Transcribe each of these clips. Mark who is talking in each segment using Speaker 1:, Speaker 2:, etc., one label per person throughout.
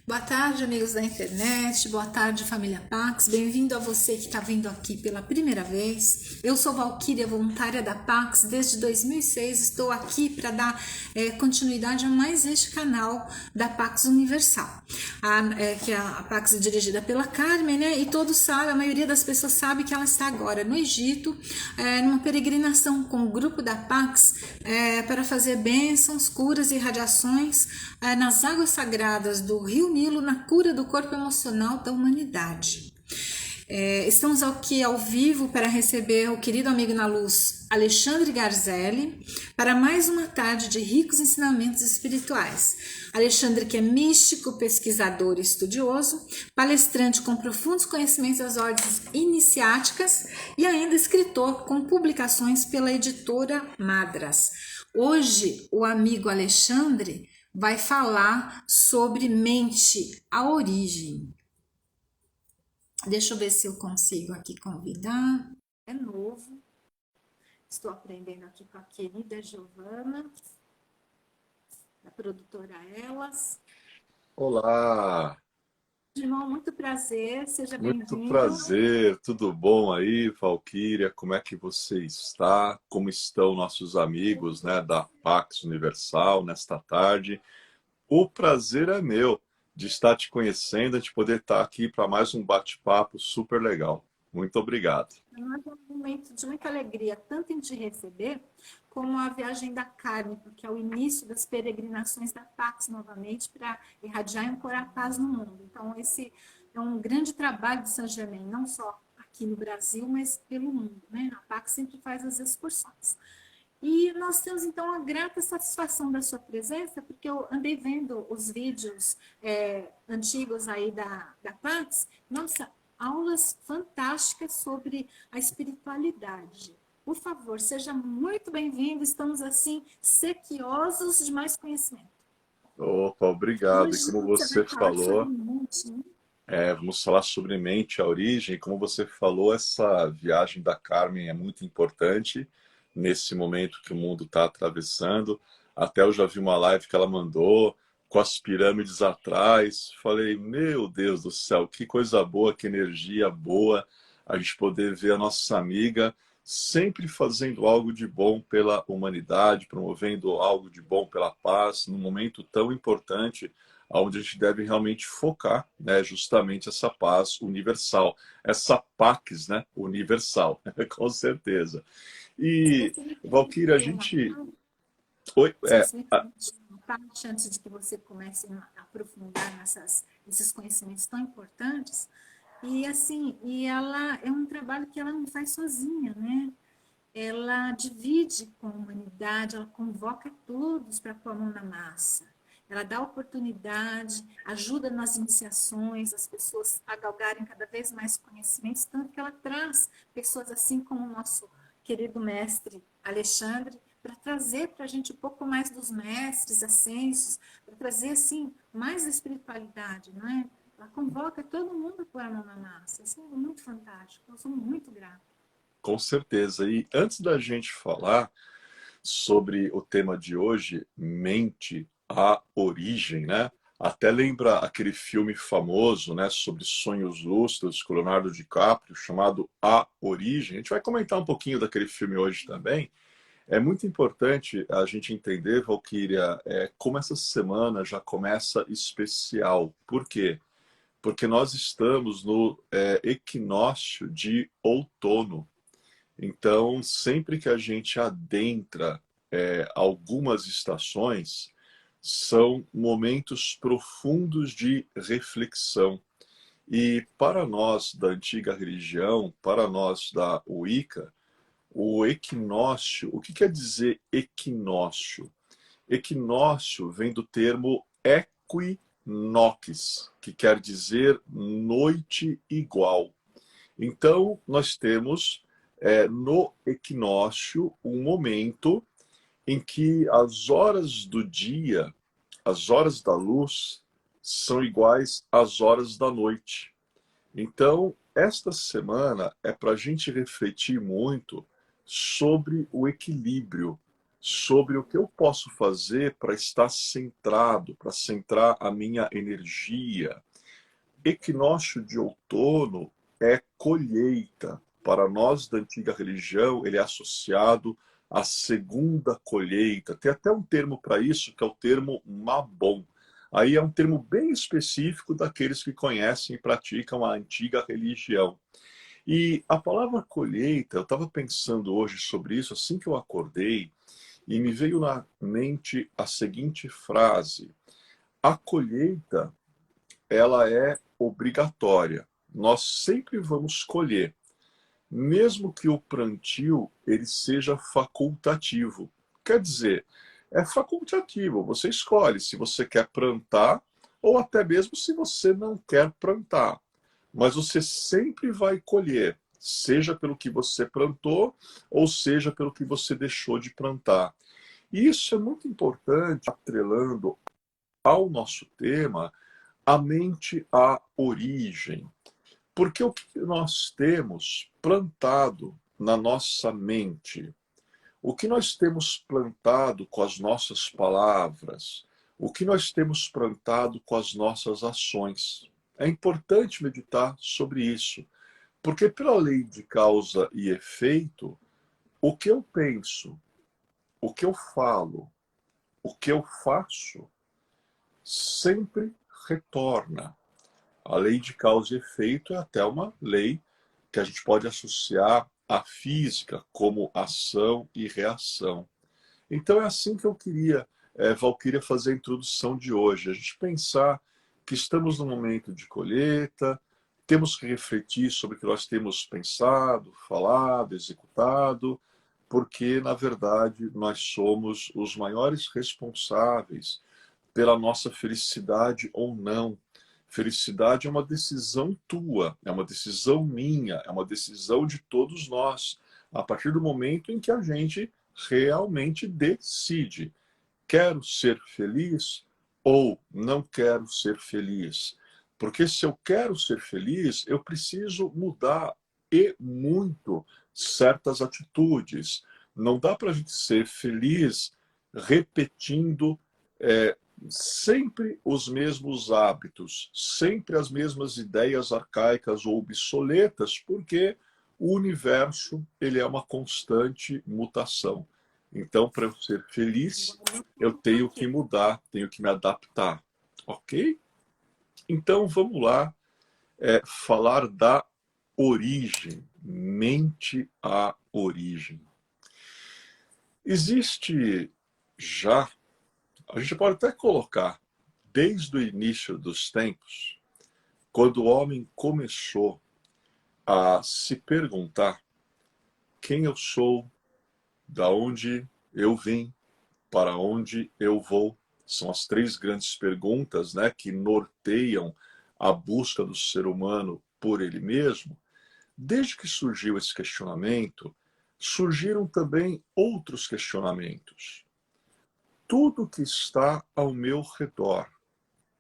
Speaker 1: Boa tarde, amigos da internet. Boa tarde, família Pax. Bem-vindo a você que está vindo aqui pela primeira vez. Eu sou Valquíria, voluntária da Pax. Desde 2006 estou aqui para dar continuidade a mais este canal da Pax Universal, que a Pax é dirigida pela Carmen, né? E todos sabem, a maioria das pessoas sabe que ela está agora no Egito, numa peregrinação com o grupo da Pax, para fazer bênçãos, curas e radiações nas águas sagradas do Rio Nilo, na cura do corpo emocional da humanidade. Estamos aqui ao vivo para receber o querido amigo na luz Alexandre Garzelli para mais uma tarde de ricos ensinamentos espirituais. Alexandre, que é místico, pesquisador e estudioso, palestrante com profundos conhecimentos das ordens iniciáticas e ainda escritor com publicações pela editora Madras. Hoje, o amigo Alexandre vai falar sobre mente, a origem. Deixa eu ver se eu consigo aqui convidar. É novo. Estou aprendendo aqui com a querida Giovana, da produtora Elas.
Speaker 2: Olá,
Speaker 1: Irmão, muito prazer, seja
Speaker 2: muito
Speaker 1: bem-vindo.
Speaker 2: prazer, tudo bom aí, Valquíria? Como é que você está? Como estão nossos amigos, né, da Pax Universal nesta tarde? O prazer é meu de estar te conhecendo, de poder estar aqui para mais um bate-papo super legal. Muito obrigado.
Speaker 1: Nós é um momento de muita alegria, tanto em te receber, como a viagem da Carmen, porque é o início das peregrinações da Pax novamente para irradiar e ancorar a paz no mundo. Então, esse é um grande trabalho de Saint Germain, não só aqui no Brasil, mas pelo mundo, né? A Pax sempre faz as excursões. E nós temos, então, a grata satisfação da sua presença, porque eu andei vendo os vídeos antigos aí da Pax. Nossa, aulas fantásticas sobre a espiritualidade. Por favor, seja muito bem-vindo. Estamos, assim, sequiosos de mais conhecimento.
Speaker 2: Opa, obrigado. E
Speaker 1: Hoje
Speaker 2: como
Speaker 1: você vai
Speaker 2: você
Speaker 1: falar sobre
Speaker 2: falou,
Speaker 1: mente, né?
Speaker 2: vamos falar sobre mente, a origem. Como você falou, essa viagem da Carmen é muito importante nesse momento que o mundo está atravessando. Até eu já vi uma live que ela mandou com as pirâmides atrás. Falei, meu Deus do céu, que coisa boa, que energia boa a gente poder ver a nossa amiga sempre fazendo algo de bom pela humanidade, promovendo algo de bom pela paz, num momento tão importante onde a gente deve realmente focar, né, justamente essa paz universal, essa Pax, né, universal, com certeza.
Speaker 1: Se
Speaker 2: E,
Speaker 1: você me
Speaker 2: Valquíria, a
Speaker 1: permitir uma
Speaker 2: gente...
Speaker 1: parte,
Speaker 2: Oi,
Speaker 1: se você me permitir uma parte, antes de que você comece a aprofundar nesses conhecimentos tão importantes, e assim, e ela é um trabalho que ela não faz sozinha, né? Ela divide com a humanidade, ela convoca todos para pôr a mão na massa. Ela dá oportunidade, ajuda nas iniciações, as pessoas a galgarem cada vez mais conhecimentos, tanto que ela traz pessoas assim como o nosso querido mestre Alexandre, para trazer para a gente um pouco mais dos mestres ascensos, para trazer assim mais da espiritualidade, não é? Ela convoca todo mundo a pôr a mão na massa. Isso é muito fantástico. Eu sou muito grata.
Speaker 2: com certeza. E antes da gente falar sobre o tema de hoje, mente, a origem, né? Até lembra aquele filme famoso, né, sobre sonhos lúcidos, com Leonardo DiCaprio, chamado A Origem. A gente vai comentar um pouquinho daquele filme hoje também. É muito importante a gente entender, Valquíria, como essa semana já começa especial. Por quê? Porque nós estamos no equinócio de outono. Então, sempre que a gente adentra algumas estações, são momentos profundos de reflexão. E para nós da antiga religião, para nós da Wicca, o equinócio, o que quer dizer equinócio? Equinócio vem do termo equinox, que quer dizer noite igual. Então, nós temos no equinócio um momento em que as horas do dia, as horas da luz, são iguais às horas da noite. Então, esta semana é para a gente refletir muito sobre o equilíbrio, sobre o que eu posso fazer para estar centrado, para centrar a minha energia. Equinócio de outono é colheita. Para nós da antiga religião, ele é associado à segunda colheita. Tem até um termo para isso, que é o termo Mabon. Aí é um termo bem específico daqueles que conhecem e praticam a antiga religião. E a palavra colheita, eu estava pensando hoje sobre isso assim que eu acordei, e me veio na mente a seguinte frase: a colheita, ela é obrigatória. Nós sempre vamos colher, mesmo que o plantio ele seja facultativo. Quer dizer, é facultativo, você escolhe se você quer plantar ou até mesmo se você não quer plantar. Mas você sempre vai colher, seja pelo que você plantou ou seja pelo que você deixou de plantar. E isso é muito importante, atrelando ao nosso tema, a mente à origem. Porque o que nós temos plantado na nossa mente, o que nós temos plantado com as nossas palavras, o que nós temos plantado com as nossas ações. É importante meditar sobre isso, porque pela lei de causa e efeito, o que eu penso, o que eu falo, o que eu faço, sempre retorna. A lei de causa e efeito é até uma lei que a gente pode associar à física como ação e reação. Então é assim que eu queria, Valquíria, fazer a introdução de hoje. A gente pensar que estamos num momento de colheita, temos que refletir sobre o que nós temos pensado, falado, executado, porque, na verdade, nós somos os maiores responsáveis pela nossa felicidade ou não. Felicidade é uma decisão tua, é uma decisão minha, é uma decisão de todos nós, a partir do momento em que a gente realmente decide: quero ser feliz ou não quero ser feliz. Porque se eu quero ser feliz, eu preciso mudar e muito certas atitudes. Não dá para a gente ser feliz repetindo é, sempre os mesmos hábitos, sempre as mesmas ideias arcaicas ou obsoletas, porque o universo ele é uma constante mutação. Então, para eu ser feliz, eu tenho que mudar, tenho que me adaptar, ok? Então, vamos lá falar da origem, mente à origem. Existe já, a gente pode até colocar, desde o início dos tempos, quando o homem começou a se perguntar quem eu sou, da onde eu vim, para onde eu vou. São as três grandes perguntas, né, que norteiam a busca do ser humano por ele mesmo. Desde que surgiu esse questionamento, surgiram também outros questionamentos. Tudo que está ao meu redor,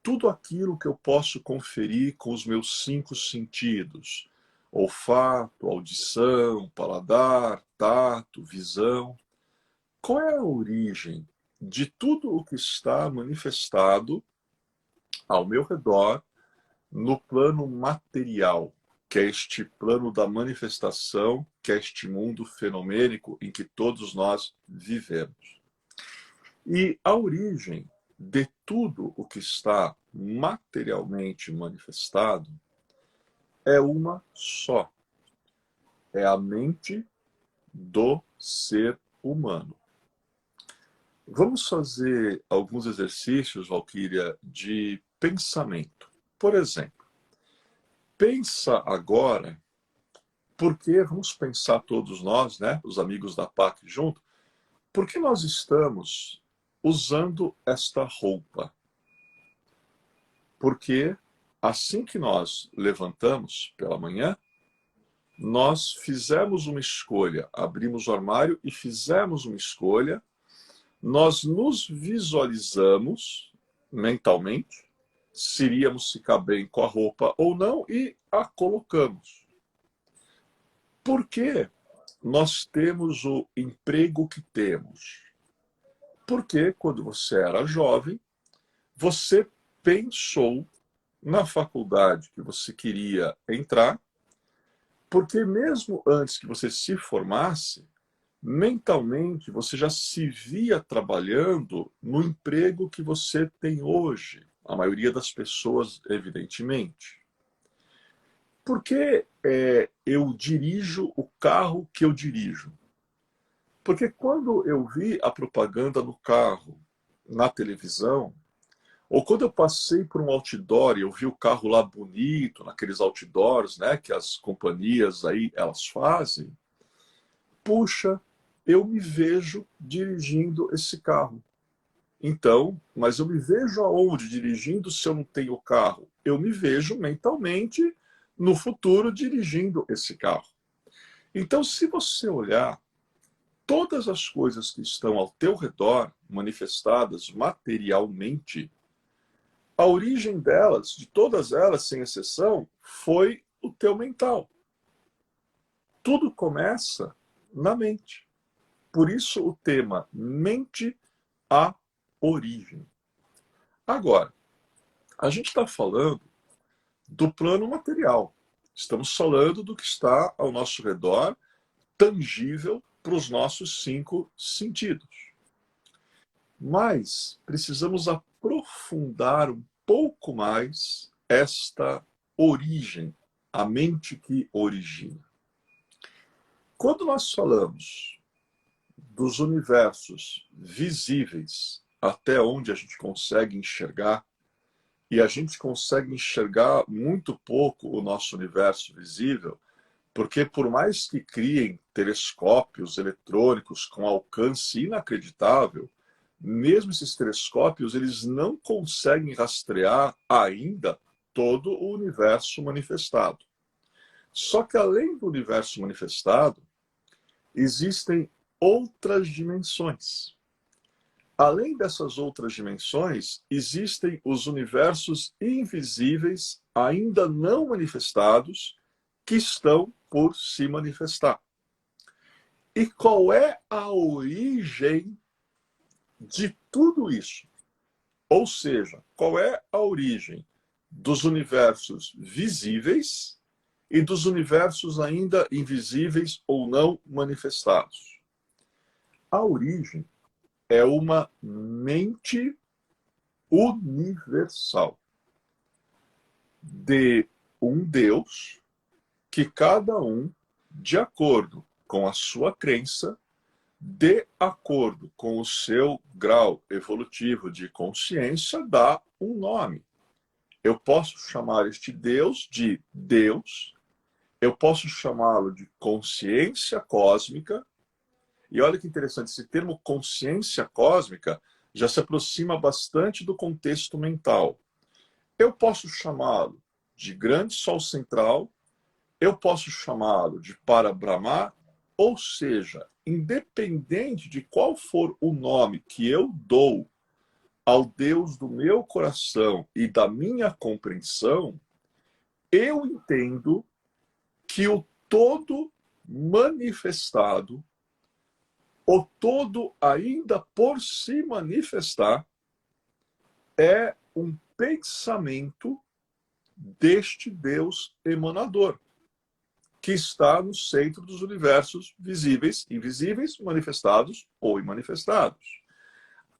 Speaker 2: tudo aquilo que eu posso conferir com os meus cinco sentidos, olfato, audição, paladar, tato, visão, qual é a origem de tudo o que está manifestado ao meu redor no plano material, que é este plano da manifestação, que é este mundo fenomênico em que todos nós vivemos? E a origem de tudo o que está materialmente manifestado é uma só. É a mente do ser humano. Vamos fazer alguns exercícios, Valquíria, de pensamento. Por exemplo, pensa agora, porque vamos pensar todos nós, né, os amigos da PAC junto, por que nós estamos usando esta roupa? Porque assim que nós levantamos pela manhã, nós fizemos uma escolha, abrimos o armário e fizemos uma escolha, nós nos visualizamos mentalmente, se iríamos ficar bem com a roupa ou não, e a colocamos. Por que nós temos o emprego que temos? Porque quando você era jovem, você pensou na faculdade que você queria entrar, porque mesmo antes que você se formasse, mentalmente você já se via trabalhando no emprego que você tem hoje. A maioria das pessoas, evidentemente. Por que eu dirijo o carro que eu dirijo? Porque quando eu vi a propaganda no carro, na televisão, ou quando eu passei por um outdoor e eu vi o carro lá bonito, naqueles outdoors, né, que as companhias aí elas fazem, puxa, eu me vejo dirigindo esse carro. Então, mas eu me vejo aonde dirigindo se eu não tenho carro? Eu me vejo mentalmente no futuro dirigindo esse carro. Então, se você olhar todas as coisas que estão ao teu redor, manifestadas materialmente, a origem delas, de todas elas, sem exceção, foi o teu mental. Tudo começa na mente. Por isso o tema mente a origem. Agora, a gente está falando do plano material. Estamos falando do que está ao nosso redor, tangível para os nossos 5 sentidos. Mas precisamos aprofundar um pouco mais esta origem, a mente que origina. Quando nós falamos dos universos visíveis, até onde a gente consegue enxergar, e a gente consegue enxergar muito pouco o nosso universo visível, porque por mais que criem telescópios eletrônicos com alcance inacreditável, mesmo esses telescópios, eles não conseguem rastrear ainda todo o universo manifestado. Só que além do universo manifestado, existem outras dimensões. Além dessas outras dimensões, existem os universos invisíveis, ainda não manifestados, que estão por se manifestar. E qual é a origem de tudo isso? Ou seja, qual é a origem dos universos visíveis e dos universos ainda invisíveis ou não manifestados? A origem é uma mente universal de um Deus que cada um, de acordo com a sua crença, de acordo com o seu grau evolutivo de consciência, dá um nome. Eu posso chamar este Deus de Deus, eu posso chamá-lo de consciência cósmica, e olha que interessante, esse termo consciência cósmica já se aproxima bastante do contexto mental. Eu posso chamá-lo de grande sol central, eu posso chamá-lo de Parabrahma, ou seja, independente de qual for o nome que eu dou ao Deus do meu coração e da minha compreensão, eu entendo que o todo manifestado, o todo ainda por se manifestar, é um pensamento deste Deus emanador, que está no centro dos universos visíveis, invisíveis, manifestados ou imanifestados.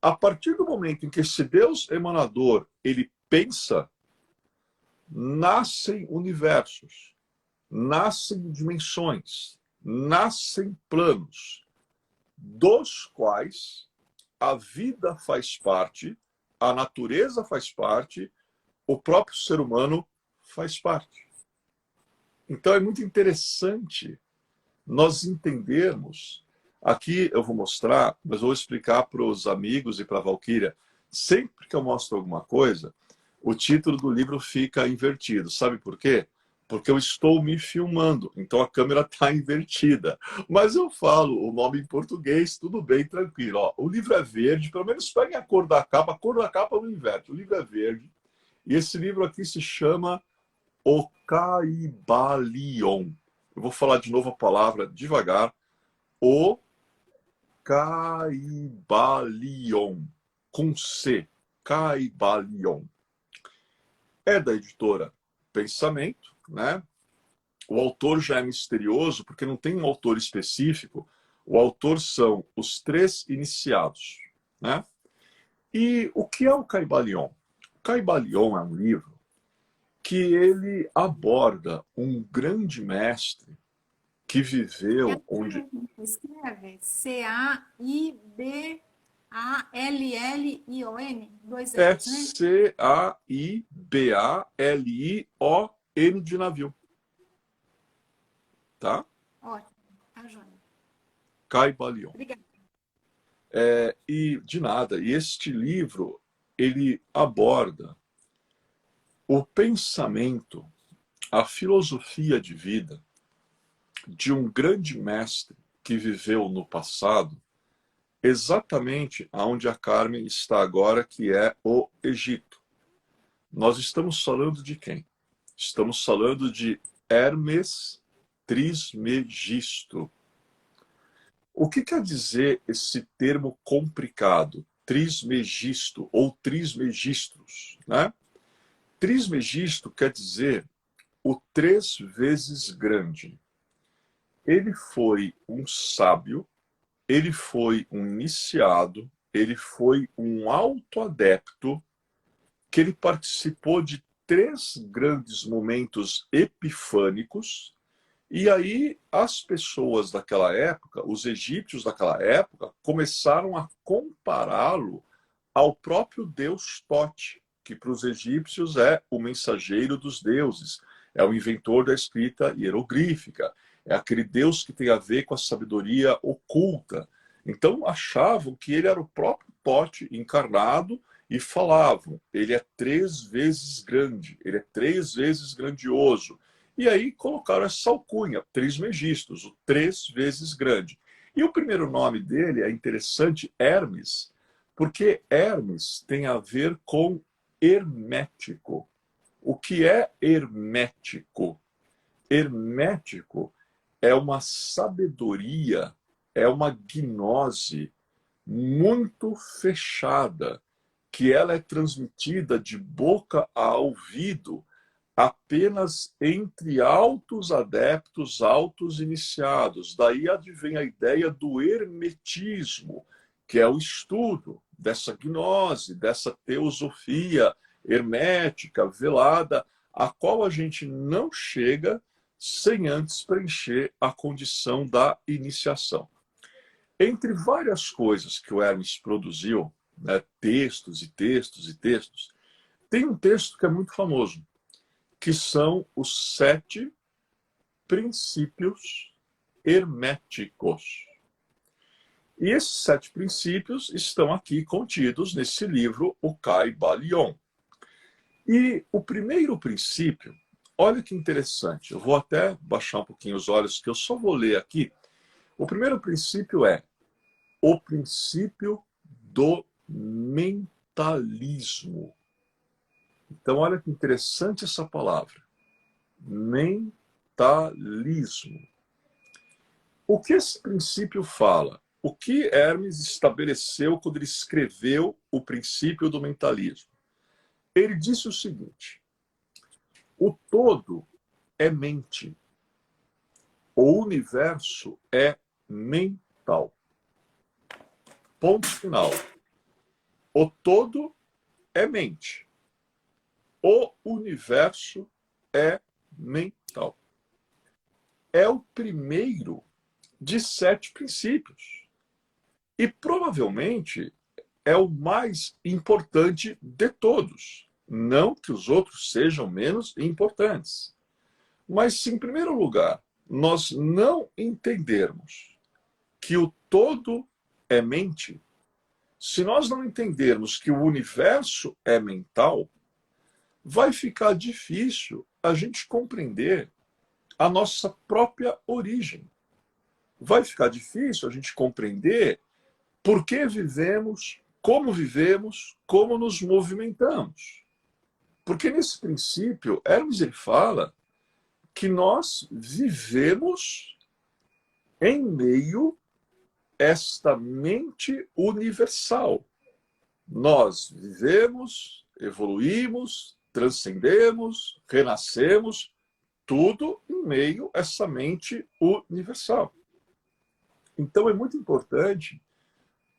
Speaker 2: A partir do momento em que esse Deus emanador ele pensa, nascem universos, nascem dimensões, nascem planos, dos quais a vida faz parte, a natureza faz parte, o próprio ser humano faz parte. Então é muito interessante nós entendermos. Aqui eu vou mostrar, mas vou explicar para os amigos e para a Valquíria. Sempre que eu mostro alguma coisa, o título do livro fica invertido. Sabe por quê? Porque eu estou me filmando, então a câmera está invertida. Mas eu falo o nome em português, tudo bem, tranquilo. Ó, o livro é verde, pelo menos peguem a cor da capa não inverte. O livro é verde. E esse livro aqui se chama O Caibalion. Eu vou falar de novo a palavra devagar. O Caibalion, com C, Caibalion. É da editora Pensamento, né? O autor já é misterioso, porque não tem um autor específico. O autor são os três iniciados, né? E o que é o Caibalion? O Caibalion é um livro que ele aborda um grande mestre que viveu onde...
Speaker 1: Escreve Caibalion, dois
Speaker 2: É
Speaker 1: L's, né?
Speaker 2: Caibalion de navio, tá?
Speaker 1: Ótimo, tá joia.
Speaker 2: Caibalion.
Speaker 1: Obrigada.
Speaker 2: E de nada. E este livro, ele aborda o pensamento, a filosofia de vida de um grande mestre que viveu no passado, exatamente onde a Carmen está agora, que é o Egito. Nós estamos falando de quem? Estamos falando de Hermes Trismegisto. O que quer dizer esse termo complicado? Trismegisto ou Trismegistros, né? Trismegisto quer dizer o três vezes grande. Ele foi um sábio, ele foi um iniciado, ele foi um autoadepto, que ele participou de três grandes momentos epifânicos, e aí as pessoas daquela época, os egípcios daquela época, começaram a compará-lo ao próprio deus Tote, que para os egípcios é o mensageiro dos deuses, é o inventor da escrita hieroglífica, é aquele deus que tem a ver com a sabedoria oculta. Então achavam que ele era o próprio Tote encarnado e falavam, ele é três vezes grande, ele é três vezes grandioso. E aí colocaram essa alcunha, Trismegistos, o três vezes grande. E o primeiro nome dele é interessante, Hermes, porque Hermes tem a ver com hermético. O que é hermético? Hermético é uma sabedoria, é uma gnose muito fechada, que ela é transmitida de boca a ouvido apenas entre altos adeptos, altos iniciados. Daí advém a ideia do hermetismo, que é o estudo dessa gnose, dessa teosofia hermética, velada, a qual a gente não chega sem antes preencher a condição da iniciação. Entre várias coisas que o Hermes produziu, né, textos e textos e textos, tem um texto que é muito famoso, que são os 7 princípios herméticos. E esses 7 princípios estão aqui contidos nesse livro, o Caibalion. E o primeiro princípio, olha que interessante, eu vou até baixar um pouquinho os olhos, que eu só vou ler aqui. O primeiro princípio é o princípio do mentalismo. Então, olha que interessante essa palavra. Mentalismo. O que esse princípio fala? O que Hermes estabeleceu quando ele escreveu o princípio do mentalismo? Ele disse o seguinte: o todo é mente. O universo é mental. Ponto final. O todo é mente. O universo é mental. É o primeiro de 7 princípios. E provavelmente é o mais importante de todos. Não que os outros sejam menos importantes. Mas se, em primeiro lugar, nós não entendermos que o todo é mente, se nós não entendermos que o universo é mental, vai ficar difícil a gente compreender a nossa própria origem. Vai ficar difícil a gente compreender por que vivemos, como nos movimentamos. Porque nesse princípio, Hermes ele fala que nós vivemos em meio esta mente universal. Nós vivemos, evoluímos, transcendemos, renascemos, tudo em meio a essa mente universal. Então é muito importante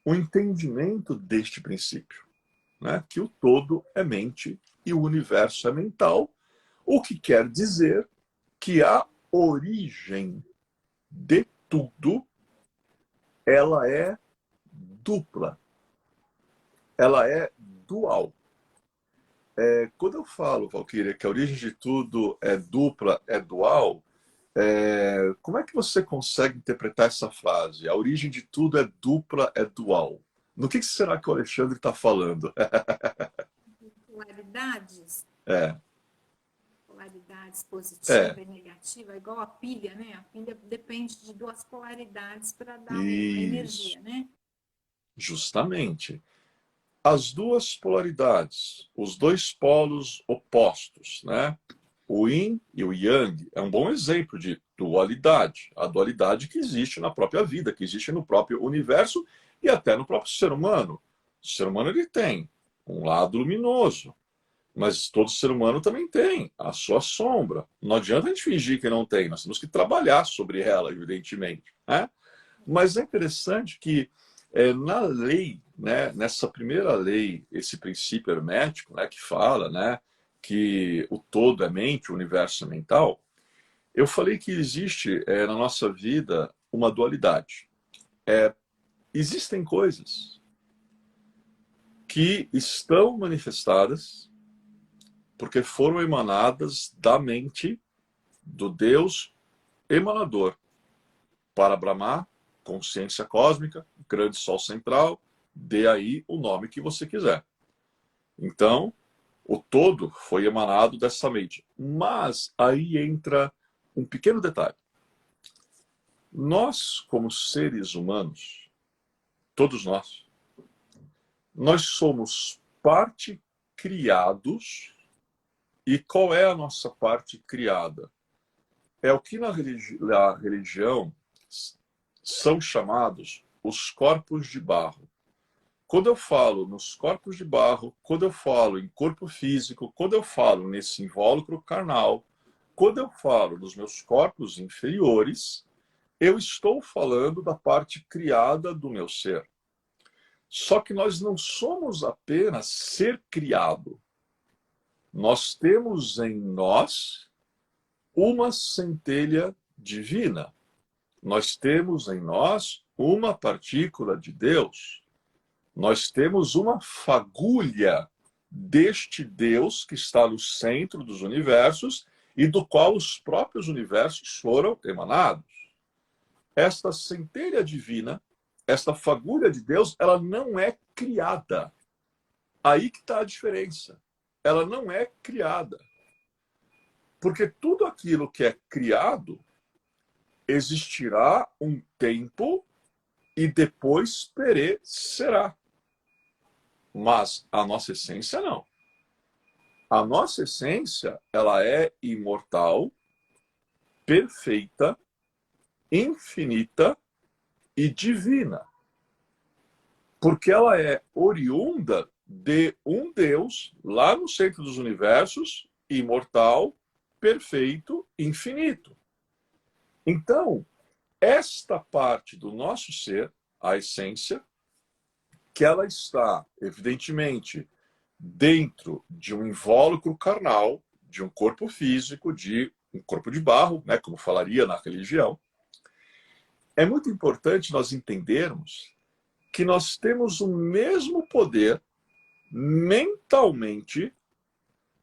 Speaker 2: o entendimento deste princípio, né? Que o todo é mente e o universo é mental, o que quer dizer que a origem de tudo, ela é dupla, ela é dual. Quando eu falo, Valquíria, que a origem de tudo é dupla, é dual, como é que você consegue interpretar essa frase? A origem de tudo é dupla, é dual. No que será que o Alexandre está falando?
Speaker 1: Polaridades,
Speaker 2: É,
Speaker 1: polaridades
Speaker 2: é,
Speaker 1: positiva e negativa, igual a pilha, né? A pilha depende de duas polaridades para dar a
Speaker 2: isso,
Speaker 1: energia, né?
Speaker 2: justamente. As duas polaridades, os dois polos opostos, né? O yin e o yang é um bom exemplo de dualidade. A dualidade que existe na própria vida, que existe no próprio universo e até no próprio ser humano. O ser humano ele tem um lado luminoso, mas todo ser humano também tem a sua sombra. Não adianta a gente fingir que não tem, nós temos que trabalhar sobre ela, evidentemente, né? Mas é interessante que na lei, né, nessa primeira lei, esse princípio hermético, né, que fala, né, que o todo é mente, o universo é mental, eu falei que existe na nossa vida uma dualidade. Existem coisas que estão manifestadas porque foram emanadas da mente do Deus emanador para Brahma, consciência cósmica, grande sol central, dê aí o nome que você quiser. Então, o todo foi emanado dessa mente. Mas aí entra um pequeno detalhe. Nós, como seres humanos, todos nós somos parte criados. E qual é a nossa parte criada? É o que na religião são chamados os corpos de barro. Quando eu falo nos corpos de barro, quando eu falo em corpo físico, quando eu falo nesse invólucro carnal, quando eu falo nos meus corpos inferiores, eu estou falando da parte criada do meu ser. Só que nós não somos apenas ser criado. Nós temos em nós uma centelha divina. Nós temos em nós uma partícula de Deus. Nós temos uma fagulha deste Deus que está no centro dos universos e do qual os próprios universos foram emanados. Esta centelha divina, esta fagulha de Deus, ela não é criada. Aí que está a diferença. Ela não é criada. Porque tudo aquilo que é criado existirá um tempo e depois perecerá. Mas a nossa essência não. A nossa essência, ela é imortal, perfeita, infinita e divina. Porque ela é oriunda de um Deus lá no centro dos universos, imortal, perfeito, infinito. Então, esta parte do nosso ser, a essência, que ela está, evidentemente, dentro de um invólucro carnal, de um corpo físico, de um corpo de barro, né, como falaria na religião, é muito importante nós entendermos que nós temos o mesmo poder mentalmente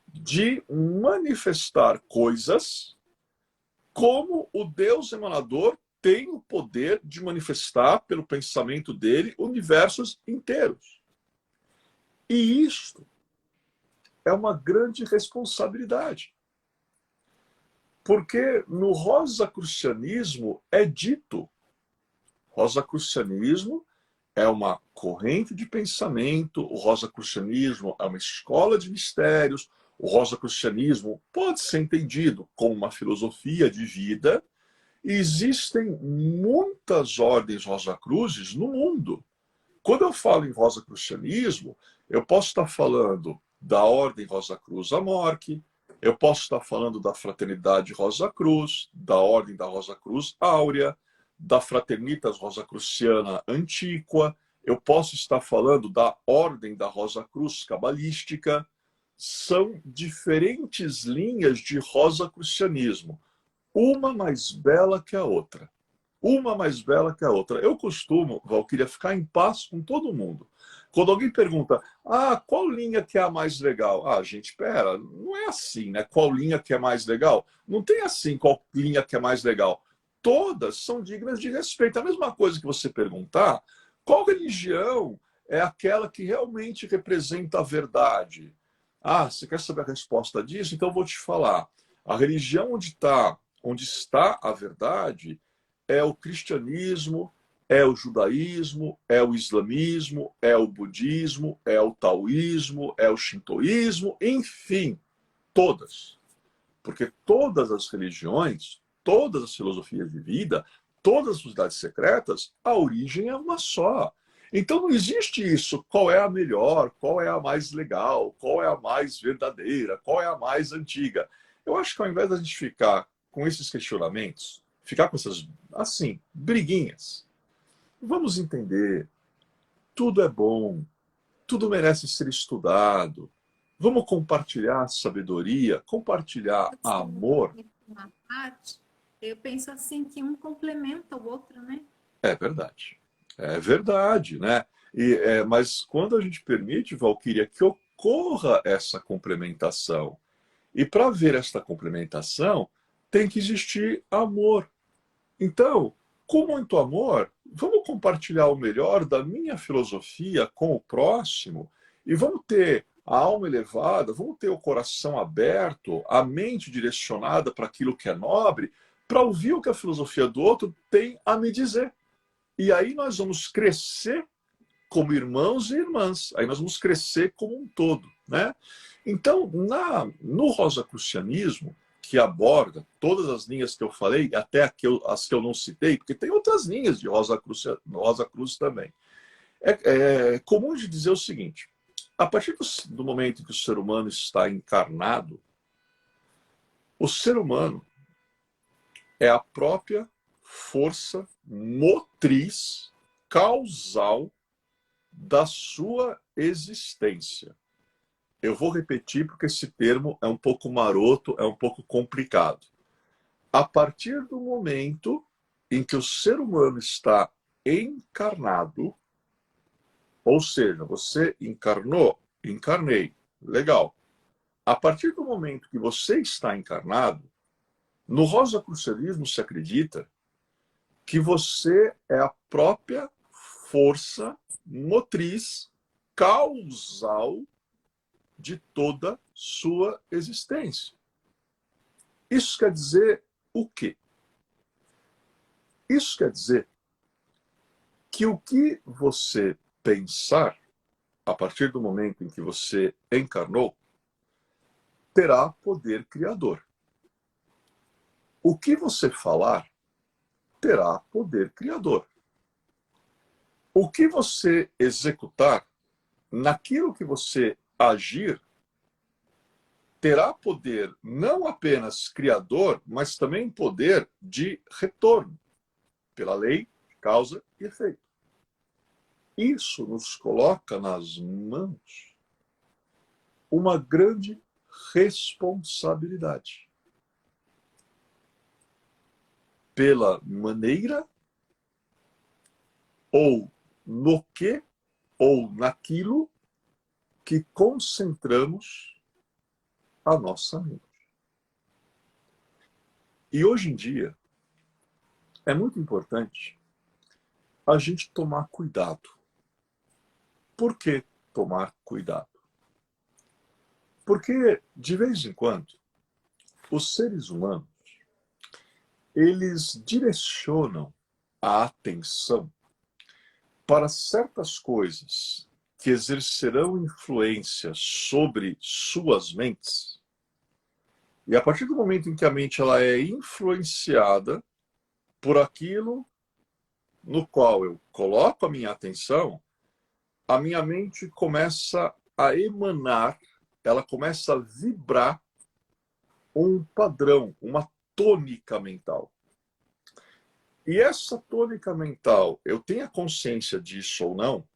Speaker 2: de manifestar coisas como o Deus emanador tem o poder de manifestar pelo pensamento dele universos inteiros. E isto é uma grande responsabilidade. Porque no rosacrucianismo é dito, rosacrucianismo é uma corrente de pensamento, o rosacrucianismo é uma escola de mistérios, o rosacrucianismo pode ser entendido como uma filosofia de vida, Existem muitas ordens Rosacruzes no mundo. Quando eu falo em rosacrucianismo, eu posso estar falando da Ordem Rosa Cruz Amorque, eu posso estar falando da Fraternidade Rosa Cruz, da Ordem da Rosa Cruz Áurea, da Fraternitas Rosacruciana Antiqua, eu posso estar falando da Ordem da Rosa Cruz Cabalística. São diferentes linhas de rosacrucianismo, uma mais bela que a outra. Uma mais bela que a outra. Eu costumo, Valquíria, ficar em paz com todo mundo. Quando alguém pergunta, qual linha que é a mais legal? Gente, pera, não é assim, né? Qual linha que é mais legal? Não tem assim qual linha que é mais legal. Todas são dignas de respeito. A mesma coisa que você perguntar, qual religião é aquela que realmente representa a verdade? Você quer saber a resposta disso? Então eu vou te falar. A religião onde está a verdade é o cristianismo, é o judaísmo, é o islamismo, é o budismo, é o taoísmo, é o shintoísmo, enfim, todas. Porque todas as religiões, todas as filosofias de vida, todas as sociedades secretas, a origem é uma só. Então não existe isso, qual é a melhor, qual é a mais legal, qual é a mais verdadeira, qual é a mais antiga. Eu acho que ao invés da gente ficar com esses questionamentos, ficar com essas, assim, briguinhas, vamos entender, tudo é bom, tudo merece ser estudado, vamos compartilhar sabedoria, compartilhar amor.
Speaker 1: Uma parte, eu penso assim que um complementa o outro, né?
Speaker 2: É verdade, né? Mas quando a gente permite, Valquíria, que ocorra essa complementação, e para ver esta complementação, tem que existir amor. Então, com muito amor, vamos compartilhar o melhor da minha filosofia com o próximo e vamos ter a alma elevada, vamos ter o coração aberto, a mente direcionada para aquilo que é nobre, para ouvir o que a filosofia do outro tem a me dizer. E aí nós vamos crescer como irmãos e irmãs. Aí nós vamos crescer como um todo, né? Então, no rosacrucianismo, que aborda todas as linhas que eu falei, até as que eu não citei, porque tem outras linhas de Rosa Cruz também. É comum de dizer o seguinte: a partir do momento que o ser humano está encarnado, o ser humano é a própria força motriz causal da sua existência. Eu vou repetir porque esse termo é um pouco maroto, é um pouco complicado. A partir do momento em que o ser humano está encarnado, ou seja, você encarnou, encarnei, legal. A partir do momento que você está encarnado, no rosacrucianismo se acredita que você é a própria força motriz causal de toda sua existência. Isso quer dizer o quê? Isso quer dizer que o que você pensar, a partir do momento em que você encarnou, terá poder criador. O que você falar terá poder criador. O que você executar, naquilo que você agir, terá poder não apenas criador, mas também poder de retorno, pela lei de causa e efeito. Isso nos coloca nas mãos uma grande responsabilidade pela maneira ou no que ou naquilo que concentramos a nossa mente. E hoje em dia é muito importante a gente tomar cuidado. Por que tomar cuidado? Porque, de vez em quando, os seres humanos, eles direcionam a atenção para certas coisas que exercerão influência sobre suas mentes. E a partir do momento em que a mente ela é influenciada por aquilo no qual eu coloco a minha atenção, a minha mente começa a emanar, ela começa a vibrar um padrão, uma tônica mental. E essa tônica mental, eu tenho consciência disso ou não,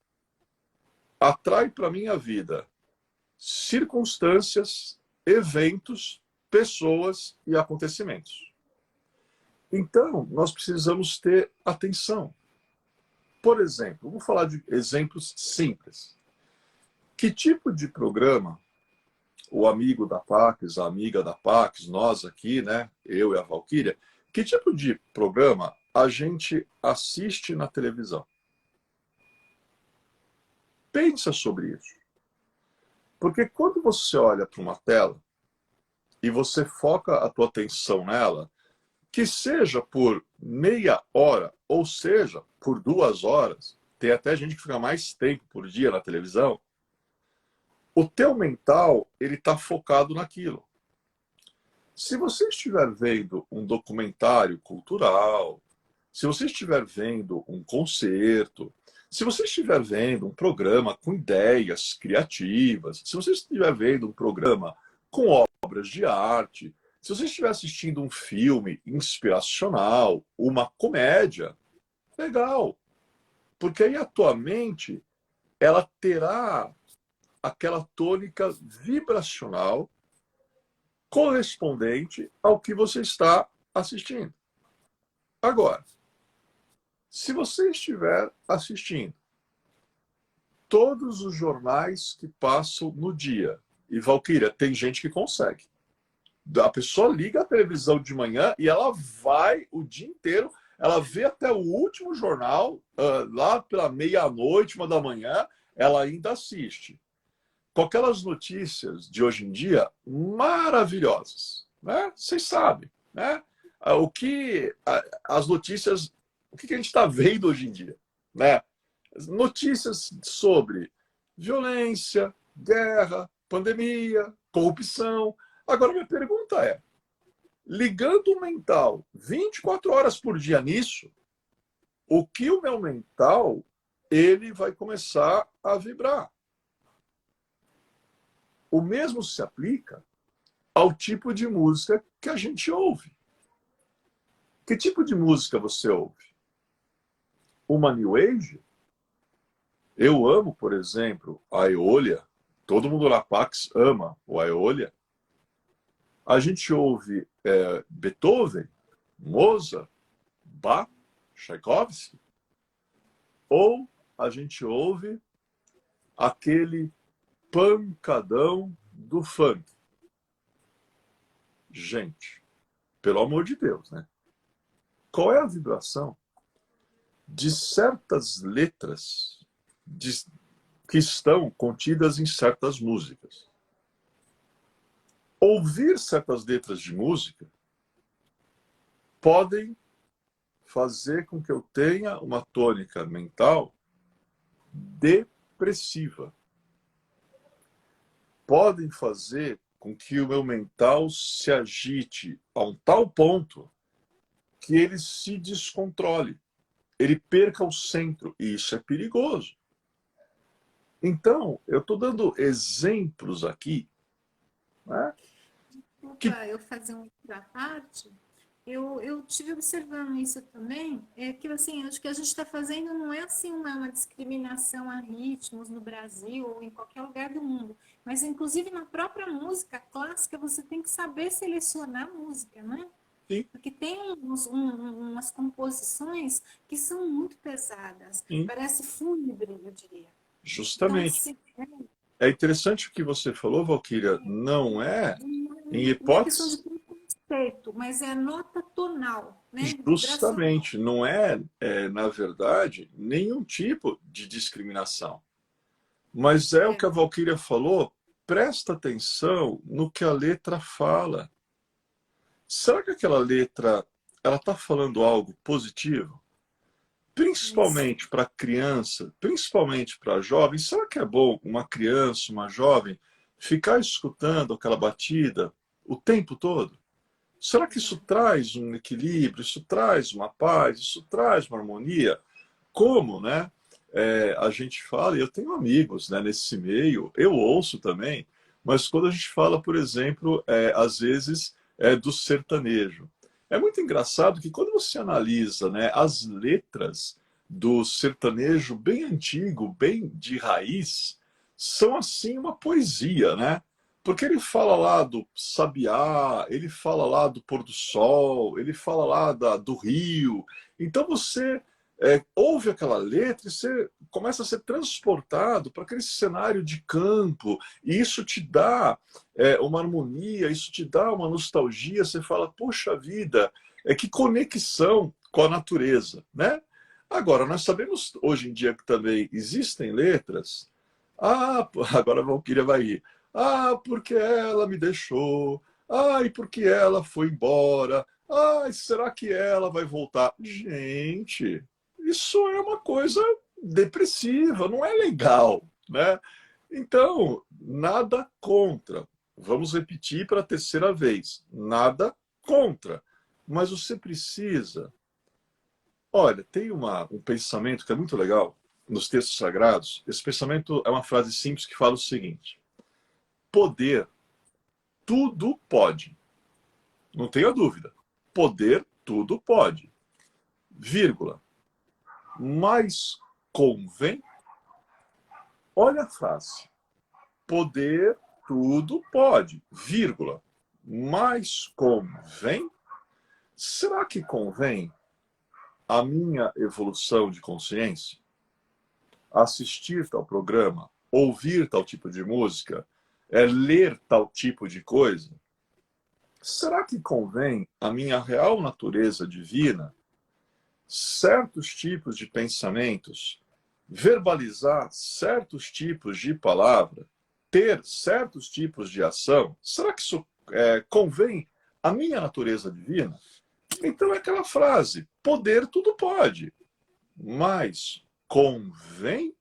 Speaker 2: atrai para a minha vida circunstâncias, eventos, pessoas e acontecimentos. Então, nós precisamos ter atenção. Por exemplo, vou falar de exemplos simples. Que tipo de programa o amigo da Pax, a amiga da Pax, nós aqui, né, eu e a Valquíria, que tipo de programa a gente assiste na televisão? Pensa sobre isso. Porque quando você olha para uma tela e você foca a tua atenção nela, que seja por meia hora, ou seja, por 2 horas, tem até gente que fica mais tempo por dia na televisão, o teu mental, ele está focado naquilo. Se você estiver vendo um documentário cultural, se você estiver vendo um concerto, se você estiver vendo um programa com ideias criativas, se você estiver vendo um programa com obras de arte, se você estiver assistindo um filme inspiracional, uma comédia, legal. Porque aí a tua mente, ela terá aquela tônica vibracional correspondente ao que você está assistindo. Agora, se você estiver assistindo todos os jornais que passam no dia, e Valquíria, tem gente que consegue. A pessoa liga a televisão de manhã e ela vai o dia inteiro, ela vê até o último jornal, lá pela meia-noite, 1 da manhã, ela ainda assiste. Com aquelas notícias de hoje em dia maravilhosas, né? Vocês sabem, né? As notícias, o que a gente está vendo hoje em dia, né? Notícias sobre violência, guerra, pandemia, corrupção. Agora minha pergunta é, ligando o mental 24 horas por dia nisso, o que o meu mental, ele vai começar a vibrar. O mesmo se aplica ao tipo de música que a gente ouve. Que tipo de música você ouve? Uma New Age? Eu amo, por exemplo, a Eolia. Todo mundo na Pax ama o Aeolia. A gente ouve Beethoven, Mozart, Bach, Tchaikovsky. Ou a gente ouve aquele pancadão do funk. Gente, pelo amor de Deus, né? Qual é a vibração de certas letras que estão contidas em certas músicas? Ouvir certas letras de música podem fazer com que eu tenha uma tônica mental depressiva. Podem fazer com que o meu mental se agite a um tal ponto que ele se descontrole, ele perca o centro, e isso é perigoso. Então, eu estou dando exemplos aqui, né?
Speaker 1: Desculpa eu fazer outra parte. Eu tive observando isso também, que assim, acho que a gente está fazendo não é assim uma discriminação a ritmos no Brasil ou em qualquer lugar do mundo, mas inclusive na própria música clássica você tem que saber selecionar a música, né?
Speaker 2: Sim.
Speaker 1: Porque tem umas composições que são muito pesadas,
Speaker 2: Sim.
Speaker 1: Parece fúnebre, eu diria.
Speaker 2: Justamente.
Speaker 1: Então, assim,
Speaker 2: é interessante o que você falou, Valquíria, não é, em
Speaker 1: não é questão de
Speaker 2: hipótese,
Speaker 1: preconceito, mas é nota tonal, né?
Speaker 2: justamente, não é, na verdade, nenhum tipo de discriminação. Mas é o que a Valquíria falou, presta atenção no que a letra fala. Será que aquela letra ela está falando algo positivo? Principalmente para criança, principalmente para jovem. Será que é bom uma criança, uma jovem, ficar escutando aquela batida o tempo todo? Será que isso traz um equilíbrio, isso traz uma paz, isso traz uma harmonia? Como, né? A gente fala, e eu tenho amigos, né, nesse meio, eu ouço também, mas quando a gente fala, por exemplo, às vezes, do sertanejo, é muito engraçado que quando você analisa, né, as letras do sertanejo bem antigo, bem de raiz, são assim uma poesia, né? Porque ele fala lá do sabiá, ele fala lá do pôr do sol, ele fala lá do rio. Então você ouve aquela letra e você começa a ser transportado para aquele cenário de campo, e isso te dá uma harmonia, isso te dá uma nostalgia. Você fala, poxa vida, que conexão com a natureza, né? Agora, nós sabemos hoje em dia que também existem letras. Ah, agora a Valquíria vai ir. Ah, porque ela me deixou. Ai, porque ela foi embora. Ai, será que ela vai voltar? Gente, isso é uma coisa depressiva, não é legal, né? Então, nada contra. Vamos repetir para a terceira vez. Nada contra. Mas você precisa. Olha, tem um pensamento que é muito legal nos textos sagrados. Esse pensamento é uma frase simples que fala o seguinte: poder, tudo pode. Não tenha dúvida. Poder, tudo pode. Vírgula. Mas convém. Olha a frase. Poder, tudo pode. Vírgula. Mas convém. Será que convém a minha evolução de consciência? Assistir tal programa? Ouvir tal tipo de música? Ler tal tipo de coisa? Será que convém a minha real natureza divina, certos tipos de pensamentos, verbalizar certos tipos de palavra, ter certos tipos de ação? Será que isso convém à minha natureza divina? Então é aquela frase: poder tudo pode, mas convém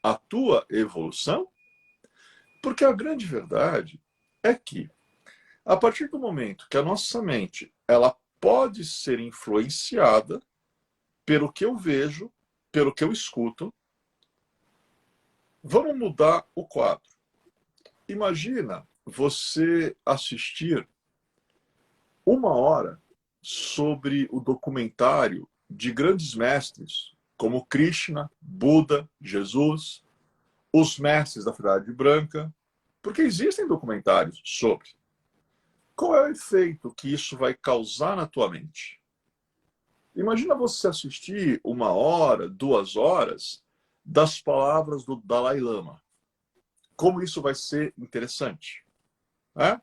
Speaker 2: a tua evolução? Porque a grande verdade é que, a partir do momento que a nossa mente ela pode ser influenciada pelo que eu vejo, pelo que eu escuto, vamos mudar o quadro. Imagina você assistir 1 hora sobre o documentário de grandes mestres como Krishna, Buda, Jesus, os mestres da Fraternidade Branca, porque existem documentários sobre. Qual é o efeito que isso vai causar na tua mente? Imagina você assistir 1 hora, 2 horas das palavras do Dalai Lama. Como isso vai ser interessante, né?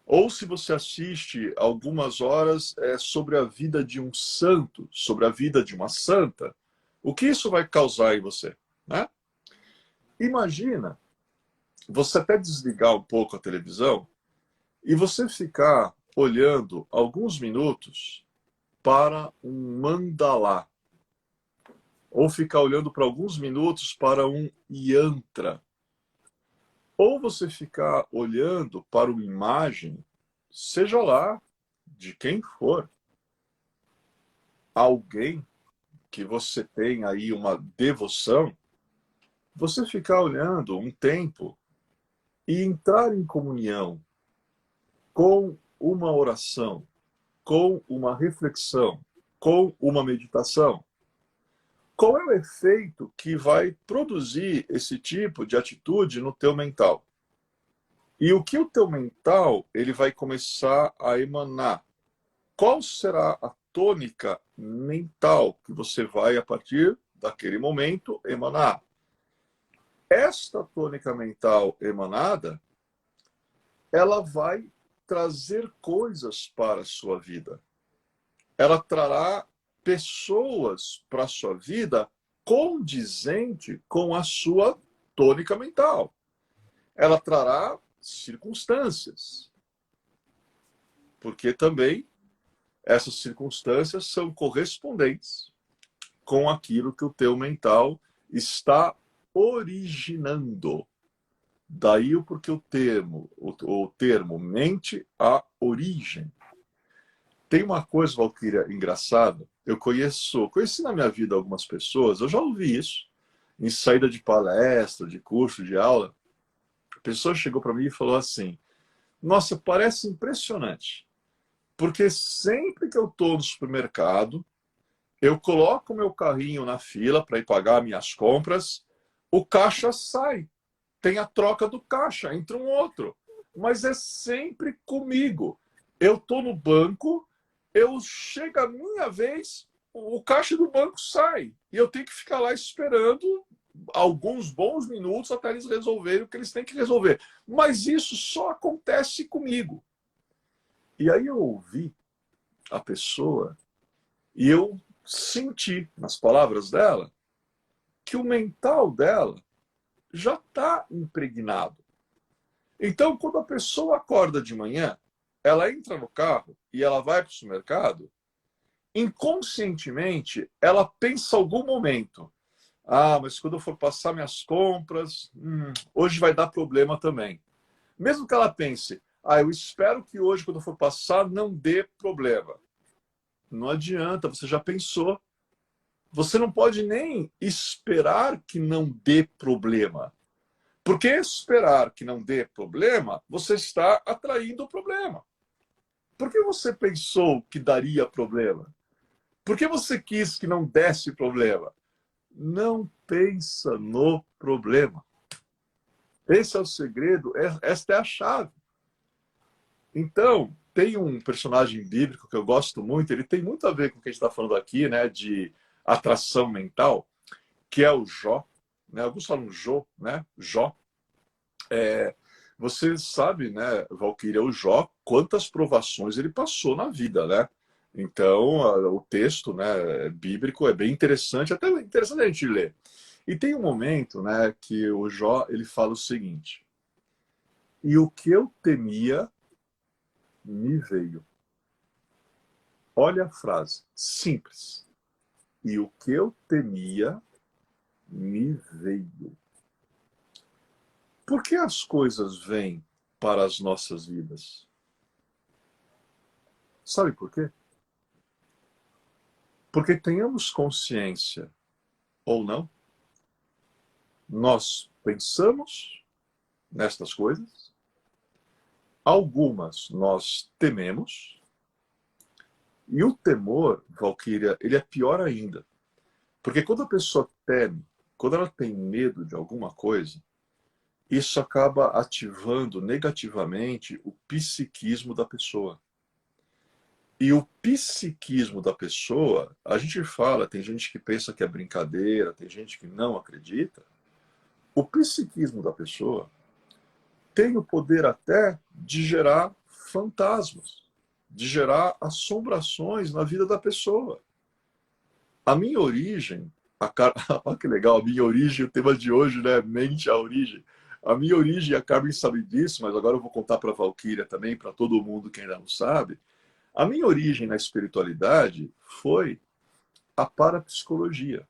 Speaker 2: Ou se você assiste algumas horas sobre a vida de um santo, sobre a vida de uma santa, o que isso vai causar em você, né? Imagina você até desligar um pouco a televisão e você ficar olhando alguns minutos para um mandalá, ou ficar olhando para alguns minutos para um yantra, ou você ficar olhando para uma imagem, seja lá de quem for, alguém que você tem aí uma devoção, você ficar olhando um tempo e entrar em comunhão com uma oração, com uma reflexão, com uma meditação. Qual é o efeito que vai produzir esse tipo de atitude no teu mental? E o que o teu mental ele vai começar a emanar? Qual será a tônica mental que você vai, a partir daquele momento, emanar? Esta tônica mental emanada, ela vai trazer coisas para a sua vida. Ela trará pessoas para a sua vida condizente com a sua tônica mental. Ela trará circunstâncias, porque também essas circunstâncias são correspondentes com aquilo que o teu mental está originando. Daí o porquê o termo mente a origem. Tem uma coisa, Valquíria, engraçada. Conheci na minha vida algumas pessoas, eu já ouvi isso, em saída de palestra, de curso, de aula. A pessoa chegou para mim e falou assim: nossa, parece impressionante, porque sempre que eu estou no supermercado, eu coloco o meu carrinho na fila para ir pagar minhas compras, o caixa sai, tem a troca do caixa, entra um outro, mas é sempre comigo. Eu estou no banco, chega a minha vez, o caixa do banco sai, e eu tenho que ficar lá esperando alguns bons minutos até eles resolverem o que eles têm que resolver. Mas isso só acontece comigo. E aí eu ouvi a pessoa e eu senti nas palavras dela que o mental dela já está impregnado. Então, quando a pessoa acorda de manhã, ela entra no carro e ela vai para o supermercado, inconscientemente, ela pensa algum momento: ah, mas quando eu for passar minhas compras, hoje vai dar problema também. Mesmo que ela pense: ah, eu espero que hoje, quando eu for passar, não dê problema. Não adianta, você já pensou. Você não pode nem esperar que não dê problema. Porque esperar que não dê problema, você está atraindo o problema. Por que você pensou que daria problema? Por que você quis que não desse problema? Não pensa no problema. Esse é o segredo, esta é a chave. Então, tem um personagem bíblico que eu gosto muito, ele tem muito a ver com o que a gente está falando aqui, né, de atração mental, que é o Jó. Né? Alguns falam Jô, né? Jó. Você sabe, né, Valquíria, o Jó, quantas provações ele passou na vida, né? Então, o texto, né, bíblico é bem interessante, até interessante a gente ler. E tem um momento, né, que o Jó, ele fala o seguinte: e o que eu temia me veio. Olha a frase, simples. E o que eu temia me veio. Por que as coisas vêm para as nossas vidas? Sabe por quê? Porque tenhamos consciência ou não, nós pensamos nestas coisas, algumas nós tememos, e o temor, Valquíria, ele é pior ainda. Porque quando a pessoa teme, quando ela tem medo de alguma coisa, isso acaba ativando negativamente o psiquismo da pessoa. E o psiquismo da pessoa, a gente fala, tem gente que pensa que é brincadeira, tem gente que não acredita. O psiquismo da pessoa tem o poder até de gerar fantasmas, de gerar assombrações na vida da pessoa. A minha origem, olha que legal, a minha origem, o tema de hoje, né? Mente à origem. A minha origem, a Carmen sabe disso, mas agora eu vou contar para a Valquíria também, para todo mundo que ainda não sabe. A minha origem na espiritualidade foi a parapsicologia.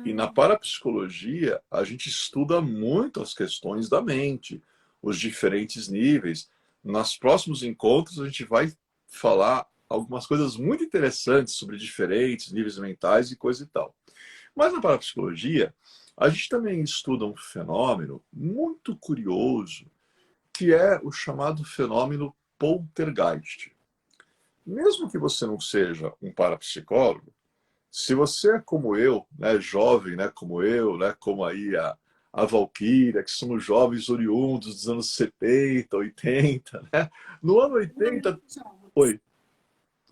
Speaker 2: E na parapsicologia, a gente estuda muito as questões da mente, os diferentes níveis. Nos próximos encontros, a gente vai falar algumas coisas muito interessantes sobre diferentes níveis mentais e coisa e tal. Mas na parapsicologia, a gente também estuda um fenômeno muito curioso, que é o chamado fenômeno poltergeist. Mesmo que você não seja um parapsicólogo, se você é como eu, né, jovem, né, como eu, né, como aí a Valquíria, que somos jovens oriundos dos anos 70, 80, né? No ano 80, oi,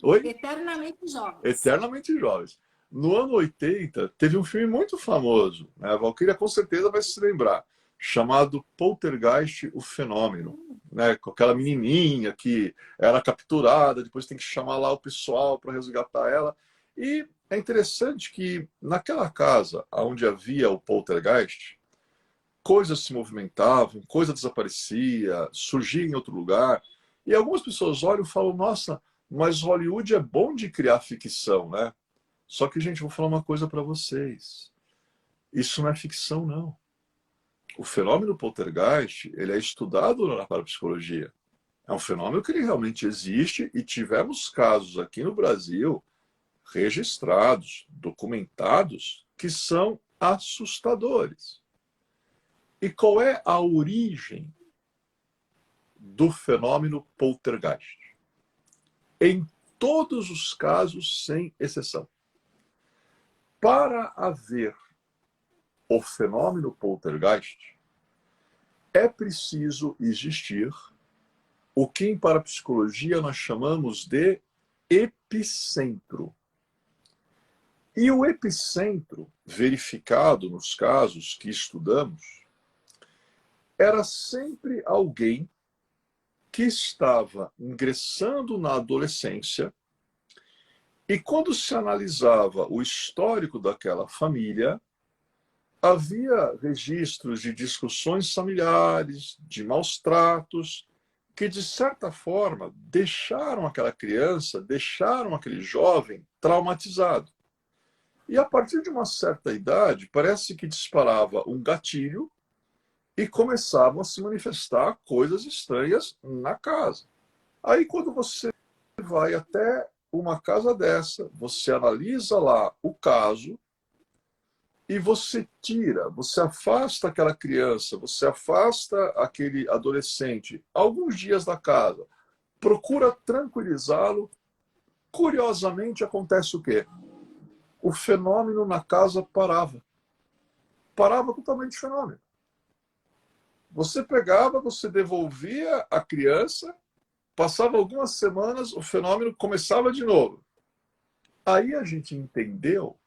Speaker 2: oi?
Speaker 1: Eternamente jovens.
Speaker 2: Eternamente jovens. No ano 80, teve um filme muito famoso, né? A Valquíria com certeza vai se lembrar, chamado Poltergeist, o Fenômeno, né? Com aquela menininha que era capturada, depois tem que chamar lá o pessoal para resgatar ela. E é interessante que naquela casa onde havia o Poltergeist, coisas se movimentavam, coisa desaparecia, surgia em outro lugar. E algumas pessoas olham e falam: nossa, mas Hollywood é bom de criar ficção, né? Só que, gente, eu vou falar uma coisa para vocês. Isso não é ficção, não. O fenômeno poltergeist, ele é estudado na parapsicologia. É um fenômeno que ele realmente existe e tivemos casos aqui no Brasil registrados, documentados, que são assustadores. E qual é a origem do fenômeno poltergeist? Em todos os casos, sem exceção. Para haver o fenômeno poltergeist, é preciso existir o que em parapsicologia nós chamamos de epicentro. E o epicentro, verificado nos casos que estudamos, era sempre alguém que estava ingressando na adolescência e quando se analisava o histórico daquela família, havia registros de discussões familiares, de maus tratos, que de certa forma deixaram aquela criança, deixaram aquele jovem traumatizado. E a partir de uma certa idade, parece que disparava um gatilho e começavam a se manifestar coisas estranhas na casa. Aí, quando você vai até uma casa dessa, você analisa lá o caso e você tira, você afasta aquela criança, você afasta aquele adolescente alguns dias da casa, procura tranquilizá-lo. Curiosamente, acontece o quê? O fenômeno na casa parava. Parava totalmente o fenômeno. Você pegava, você devolvia a criança, passava algumas semanas, o fenômeno começava de novo. Aí a gente entendeu,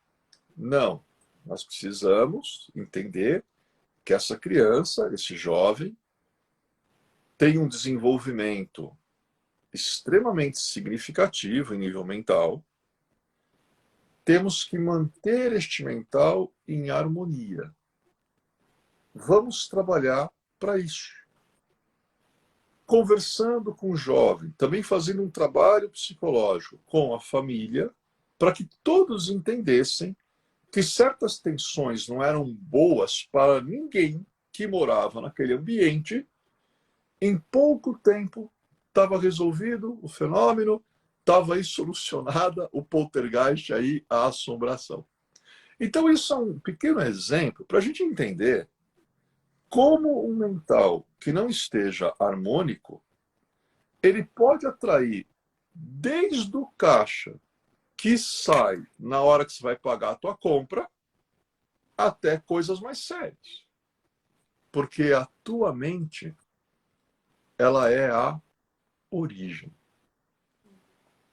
Speaker 2: não, nós precisamos entender que essa criança, esse jovem, tem um desenvolvimento extremamente significativo em nível mental. Temos que manter este mental em harmonia. Vamos trabalhar para isso. Conversando com o jovem, também fazendo um trabalho psicológico com a família, para que todos entendessem que certas tensões não eram boas para ninguém que morava naquele ambiente. Em pouco tempo estava resolvido o fenômeno, estava aí solucionada o poltergeist, aí a assombração. Então isso é um pequeno exemplo para a gente entender como um mental que não esteja harmônico, ele pode atrair desde o caixa que sai na hora que você vai pagar a tua compra, até coisas mais sérias. Porque a tua mente, ela é a origem.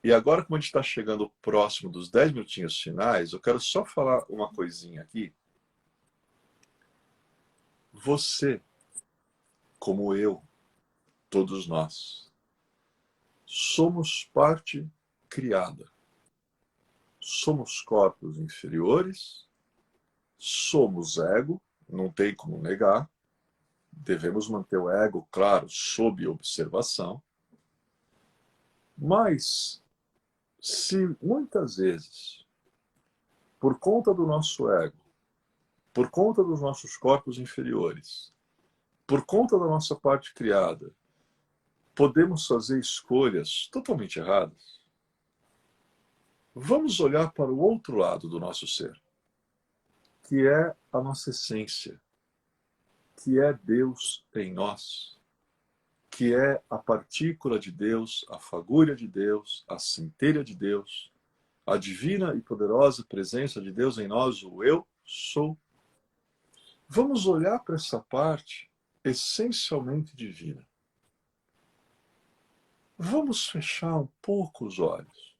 Speaker 2: E agora, como a gente está chegando próximo dos 10 minutinhos finais, eu quero só falar uma coisinha aqui. Você, como eu, todos nós, somos parte criada. Somos corpos inferiores, somos ego, não tem como negar. Devemos manter o ego, claro, sob observação. Mas, se muitas vezes, por conta do nosso ego, por conta dos nossos corpos inferiores, por conta da nossa parte criada, podemos fazer escolhas totalmente erradas, vamos olhar para o outro lado do nosso ser, que é a nossa essência, que é Deus em nós, que é a partícula de Deus, a fagulha de Deus, a centelha de Deus, a divina e poderosa presença de Deus em nós, o eu sou. Vamos olhar para essa parte essencialmente divina. Vamos fechar um pouco os olhos.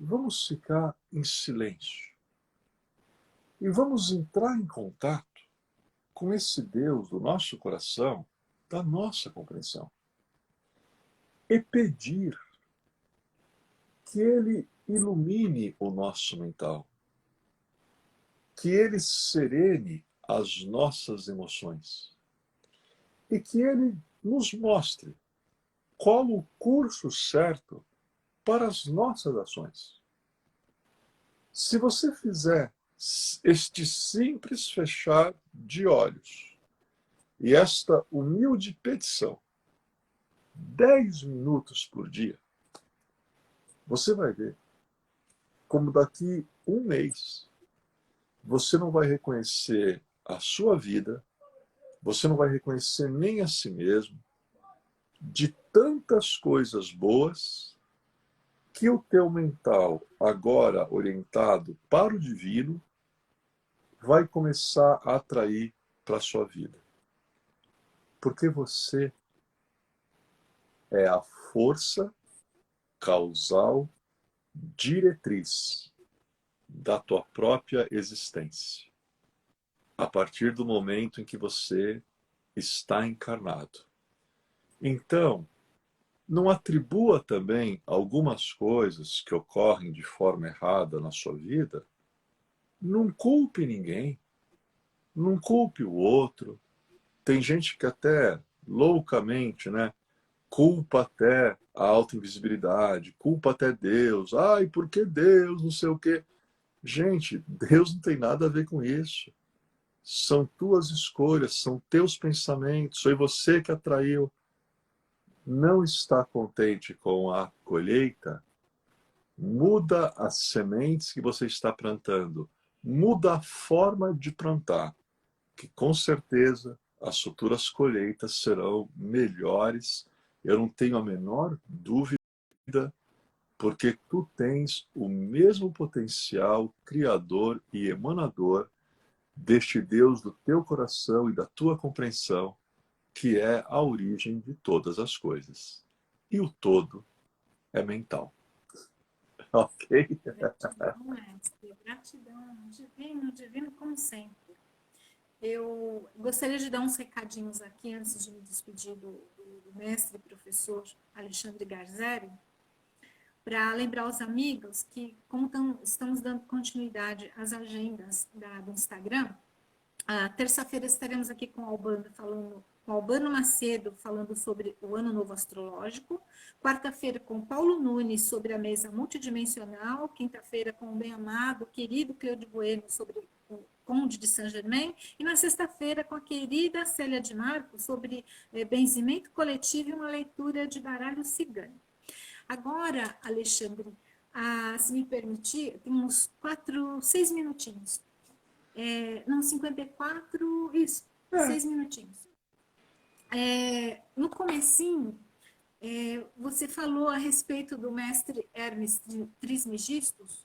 Speaker 2: Vamos ficar em silêncio. E vamos entrar em contato com esse Deus do nosso coração, da nossa compreensão. E pedir que Ele ilumine o nosso mental. Que Ele serene as nossas emoções. E que Ele nos mostre qual o curso certo para as nossas ações. Se você fizer este simples fechar de olhos e esta humilde petição, 10 minutos por dia, você vai ver como daqui um mês você não vai reconhecer a sua vida, você não vai reconhecer nem a si mesmo, de tantas coisas boas que o teu mental, agora orientado para o divino, vai começar a atrair para a sua vida. Porque você é a força causal diretriz da tua própria existência. A partir do momento em que você está encarnado. Então, não atribua também algumas coisas que ocorrem de forma errada na sua vida. Não culpe ninguém. Não culpe o outro. Tem gente que até loucamente, né, culpa até a autoinvisibilidade, culpa até Deus. Ai, por que Deus? Não sei o quê. Gente, Deus não tem nada a ver com isso. São tuas escolhas, são teus pensamentos, foi você que atraiu. Não está contente com a colheita? Muda as sementes que você está plantando. Muda a forma de plantar, que com certeza as futuras colheitas serão melhores. Eu não tenho a menor dúvida, porque tu tens o mesmo potencial criador e emanador deste Deus do teu coração e da tua compreensão, que é a origem de todas as coisas. E o todo é mental. Ok?
Speaker 1: Gratidão, mestre. Gratidão. Divino, divino como sempre. Eu gostaria de dar uns recadinhos aqui antes de me despedir do mestre e professor Alexandre Garzeri, para lembrar os amigos que, como estamos dando continuidade às agendas do Instagram, terça-feira estaremos aqui com Albano Macedo falando sobre o Ano Novo Astrológico, quarta-feira com Paulo Nunes sobre a mesa multidimensional, quinta-feira com o bem-amado, querido Cleide Bueno sobre o Conde de Saint-Germain, e na sexta-feira com a querida Célia de Marco sobre benzimento coletivo e uma leitura de baralho cigano. Agora, Alexandre, se me permitir, tem uns 6 minutinhos. Não, 54, isso, 6 minutinhos. No comecinho, você falou a respeito do mestre Hermes Trismegistus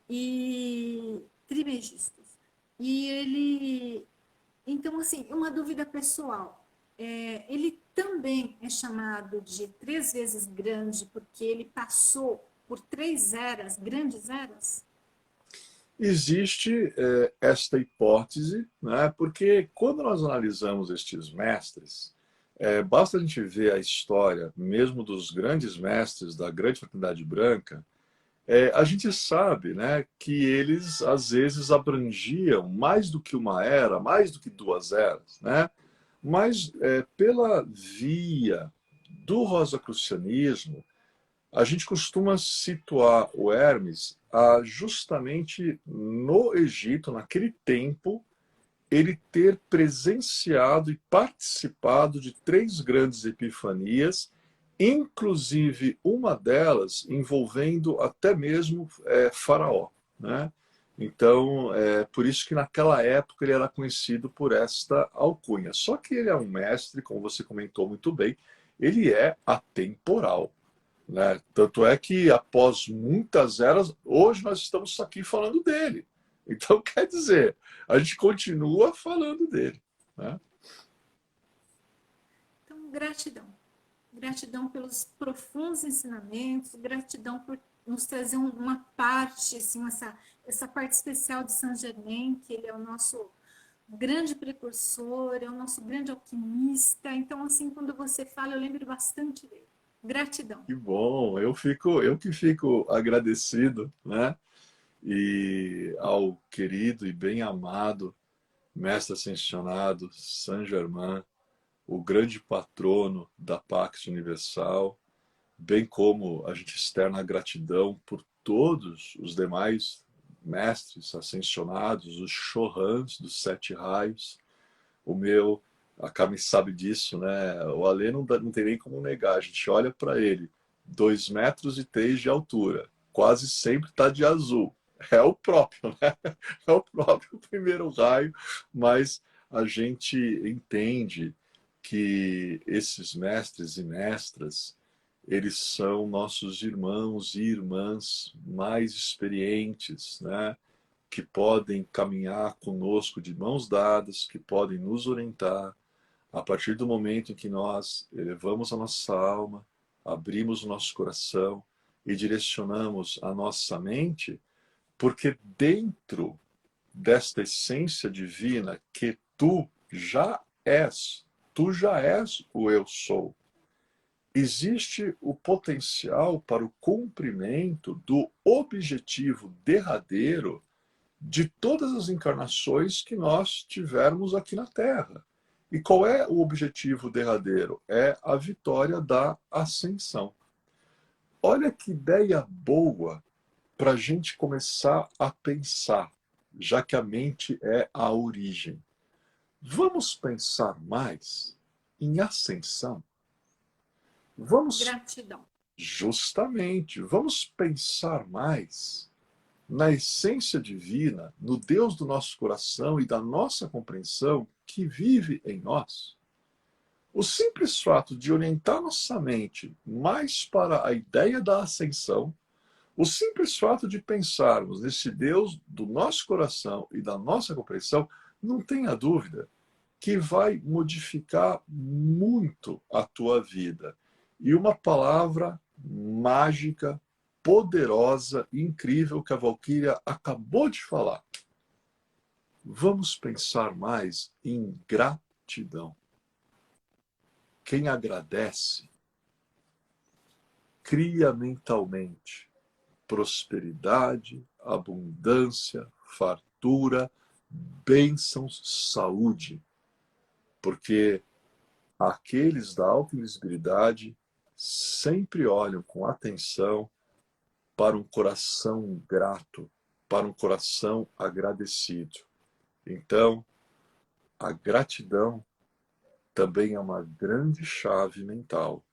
Speaker 1: e Trimegistus. E ele, então assim, uma dúvida pessoal. Ele também é chamado de 3 vezes grande porque ele passou por 3 eras, grandes eras?
Speaker 2: Existe esta hipótese, né? Porque quando nós analisamos estes mestres, basta a gente ver a história, mesmo dos grandes mestres da grande fraternidade branca, a gente sabe, né, que eles às vezes abrangiam mais do que uma era, mais do que 2 eras, né? Mas pela via do rosacrucianismo, a gente costuma situar o Hermes justamente no Egito, naquele tempo, ele ter presenciado e participado de 3 grandes epifanias, inclusive uma delas envolvendo até mesmo Faraó, né? Então, por isso que naquela época ele era conhecido por esta alcunha. Só que ele é um mestre, como você comentou muito bem, ele é atemporal. Né? Tanto é que, após muitas eras, hoje nós estamos aqui falando dele. Então, quer dizer, a gente continua falando dele. Né?
Speaker 1: Então, gratidão. Gratidão pelos profundos ensinamentos, gratidão por nos trazer uma parte, assim, essa parte especial de Saint Germain, que ele é o nosso grande precursor, é o nosso grande alquimista. Então, assim, quando você fala, eu lembro bastante dele. Gratidão.
Speaker 2: Que bom, eu que fico agradecido, né? E ao querido e bem amado mestre ascensionado Saint Germain, o grande patrono da Pax Universal, bem como a gente externa a gratidão por todos os demais mestres ascensionados, os Chohans dos 7 raios, o meu A Carmen sabe disso, né? O Alê não tem nem como negar. A gente olha para ele, 2,3 metros de altura, quase sempre está de azul. É o próprio, né? É o próprio primeiro raio, mas a gente entende que esses mestres e mestras, eles são nossos irmãos e irmãs mais experientes, né? Que podem caminhar conosco de mãos dadas, que podem nos orientar a partir do momento em que nós elevamos a nossa alma, abrimos o nosso coração e direcionamos a nossa mente, porque dentro desta essência divina que tu já és o eu sou. Existe o potencial para o cumprimento do objetivo derradeiro de todas as encarnações que nós tivermos aqui na Terra. E qual é o objetivo derradeiro? É a vitória da ascensão. Olha que ideia boa para a gente começar a pensar, já que a mente é a origem. Vamos pensar mais em ascensão? Vamos,
Speaker 1: Gratidão.
Speaker 2: justamente, vamos pensar mais na essência divina, no Deus do nosso coração e da nossa compreensão que vive em nós. O simples fato de orientar nossa mente mais para a ideia da ascensão, o simples fato de pensarmos nesse Deus do nosso coração e da nossa compreensão, não tenha dúvida que vai modificar muito a tua vida. E uma palavra mágica, poderosa e incrível que a Valquíria acabou de falar. Vamos pensar mais em gratidão. Quem agradece, cria mentalmente prosperidade, abundância, fartura, bênçãos, saúde. Porque aqueles da auto-invisibilidade sempre olham com atenção para um coração grato, para um coração agradecido. Então, a gratidão também é uma grande chave mental.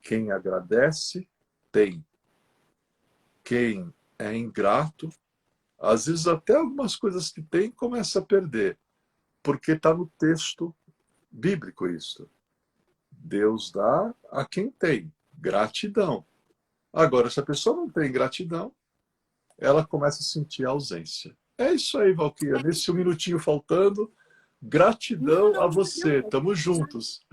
Speaker 2: Quem agradece, tem. Quem é ingrato, às vezes até algumas coisas que tem, começa a perder. Porque está no texto bíblico isso. Deus dá a quem tem. Gratidão. Agora, se a pessoa não tem gratidão, ela começa a sentir a ausência. É isso aí, Valquíria. Nesse um minutinho faltando, gratidão a você. Tamo juntos.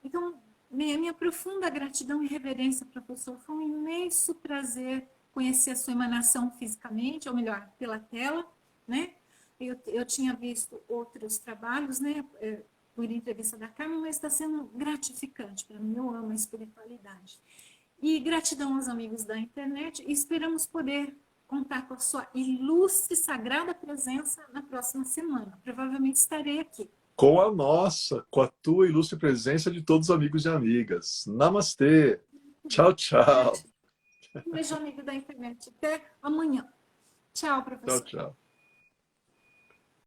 Speaker 1: Então, minha profunda gratidão e reverência, professor. Foi um imenso prazer conhecer a sua emanação fisicamente, ou melhor, pela tela, né? Eu tinha visto outros trabalhos, né? Por entrevista da Carmen, mas está sendo gratificante para mim. Eu amo a espiritualidade. E gratidão aos amigos da internet. E esperamos poder contar com a sua ilustre e sagrada presença na próxima semana. Provavelmente estarei aqui.
Speaker 2: Com a nossa, com a tua ilustre presença de todos os amigos e amigas. Namastê. Tchau, tchau.
Speaker 1: Um beijo, amigo da internet. Até amanhã. Tchau,
Speaker 2: Tchau,
Speaker 1: professor.
Speaker 2: tchau.